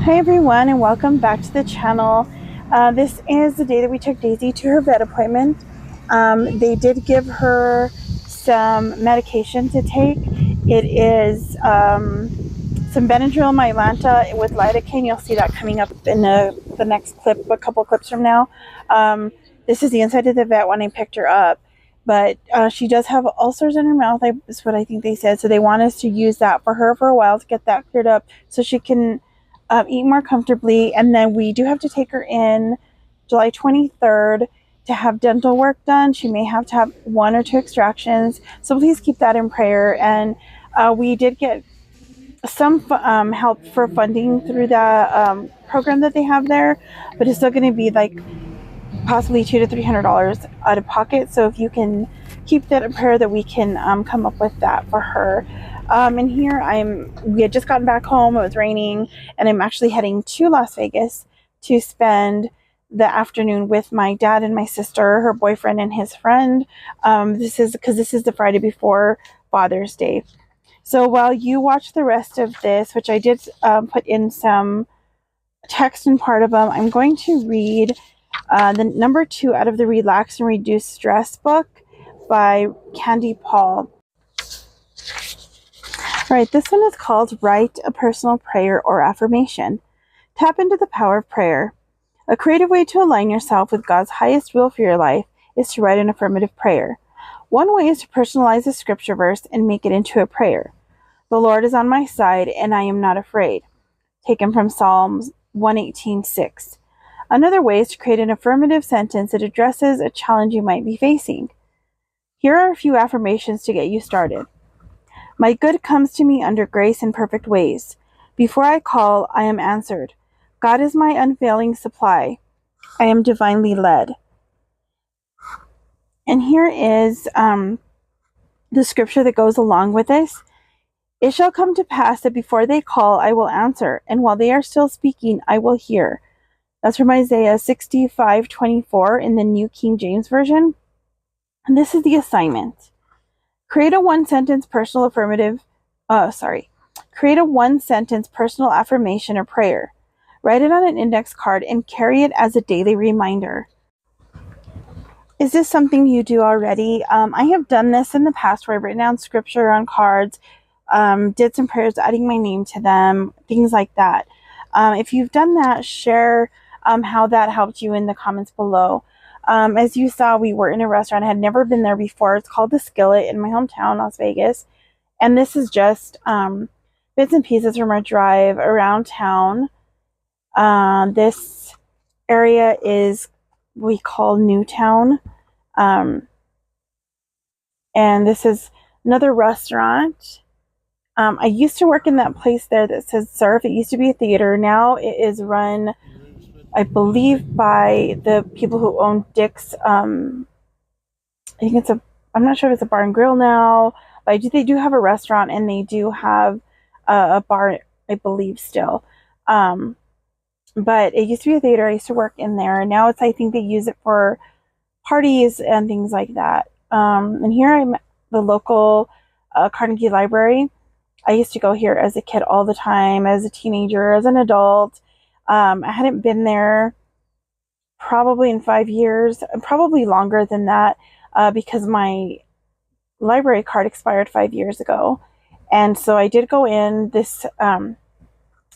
Hi everyone, and welcome back to the channel. This is the day that we took Daisy to her vet appointment. They did give her some medication to take. It is some Benadryl, Mylanta with lidocaine. You'll see that coming up in the next clip, a couple clips from now. This is the inside of the vet when I picked her up. But she does have ulcers in her mouth, is what I think they said. So they want us to use that for her for a while to get that cleared up so she can eat more comfortably. And then we do have to take her in July 23rd to have dental work done. She may have to have 1 or 2 extractions. So please keep that in prayer. And we did get some help for funding through the program that they have there, but it's still going to be like possibly $200 to $300 out of pocket. So if you can keep that in prayer that we can come up with that for her. And here we had just gotten back home. It was raining, and I'm actually heading to Las Vegas to spend the afternoon with my dad and my sister, her boyfriend and his friend. This is the Friday before Father's Day. So while you watch the rest of this, which I did put in some text in part of them, I'm going to read the number 2 out of the Relax and Reduce Stress book by Candy Paul. All right, this one is called Write a Personal Prayer or Affirmation. Tap into the power of prayer. A creative way to align yourself with God's highest will for your life is to write an affirmative prayer. One way is to personalize a scripture verse and make it into a prayer. The Lord is on my side, and I am not afraid. Taken from Psalms 118:6. Another way is to create an affirmative sentence that addresses a challenge you might be facing. Here are a few affirmations to get you started. My good comes to me under grace and perfect ways. Before I call, I am answered. God is my unfailing supply. I am divinely led. And here is the scripture that goes along with this. It shall come to pass that before they call, I will answer, and while they are still speaking, I will hear. That's from Isaiah 65:24 in the New King James Version. And this is the assignment. Create a one-sentence personal affirmation or prayer. Write it on an index card and carry it as a daily reminder. Is this something you do already? I have done this in the past where I've written down scripture on cards, did some prayers, adding my name to them, things like that. If you've done that, share how that helped you in the comments below. As you saw, we were in a restaurant. I had never been there before. It's called The Skillet in my hometown, Las Vegas. And this is just bits and pieces from our drive around town. This area is we call Newtown. And this is another restaurant. I used to work in that place there that says Surf. It used to be a theater. Now it is run, I believe, by the people who own Dick's. I'm not sure if it's a bar and grill now, but they do have a restaurant, and they do have a bar, I believe, still. But it used to be a theater. I used to work in there. Now I think they use it for parties and things like that. And here I'm at the local Carnegie Library. I used to go here as a kid all the time, as a teenager, as an adult. I hadn't been there probably in 5 years, probably longer than that, because my library card expired 5 years ago. And so I did go in I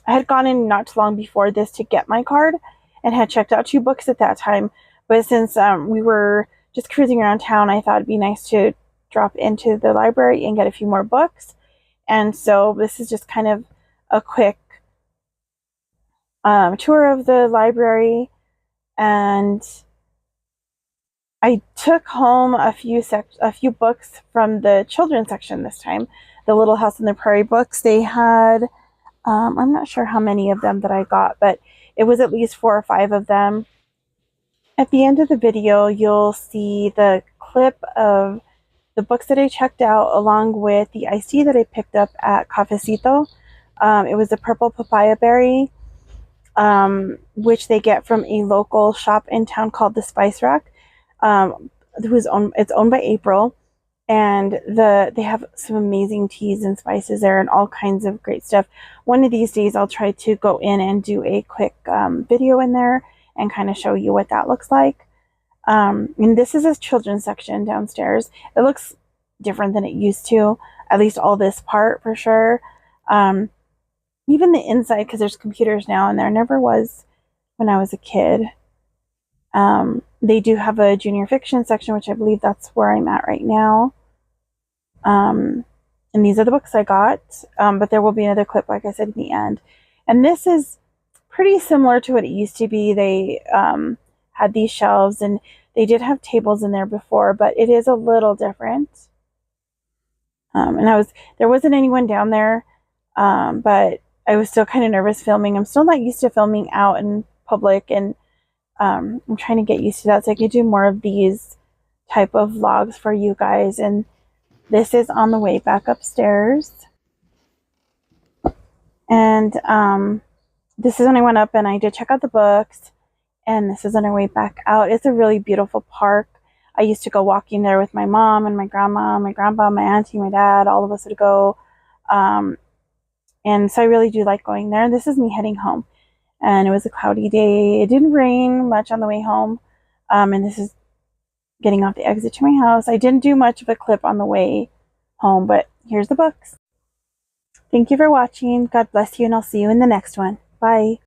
had gone in not too long before this to get my card and had checked out 2 books at that time. But since we were just cruising around town, I thought it'd be nice to drop into the library and get a few more books. And so this is just kind of a quick tour of the library. And I took home a few books from the children's section this time. The Little House on the Prairie books. They had, I'm not sure how many of them that I got, but it was at least 4 or 5 of them. At the end of the video, you'll see the clip of the books that I checked out, along with the iced tea that I picked up at Cafecito. It was a purple papaya berry, which they get from a local shop in town called the Spice Rack. It's owned by April, And they have some amazing teas and spices there and all kinds of great stuff. One of these days I'll try to go in and do a quick video in there and kind of show you what that looks like. And this is a children's section downstairs. It looks different than it used to, at least all this part for sure. Even the inside, because there's computers now, and there never was when I was a kid. They do have a junior fiction section, which I believe that's where I'm at right now. And these are the books I got, but there will be another clip, like I said, in the end. And this is pretty similar to what it used to be. They had these shelves, and they did have tables in there before, but it is a little different. And there wasn't anyone down there, but I was still kind of nervous filming. I'm still not used to filming out in public, and I'm trying to get used to that so I can do more of these type of vlogs for you guys. And this is on the way back upstairs. And this is when I went up and I did check out the books. And this is on our way back out. It's a really beautiful park. I used to go walking there with my mom and my grandma, my grandpa, my auntie, my dad. All of us would go. And so I really do like going there. This is me heading home. And it was a cloudy day. It didn't rain much on the way home. And this is getting off the exit to my house. I didn't do much of a clip on the way home, but here's the books. Thank you for watching. God bless you, and I'll see you in the next one. Bye.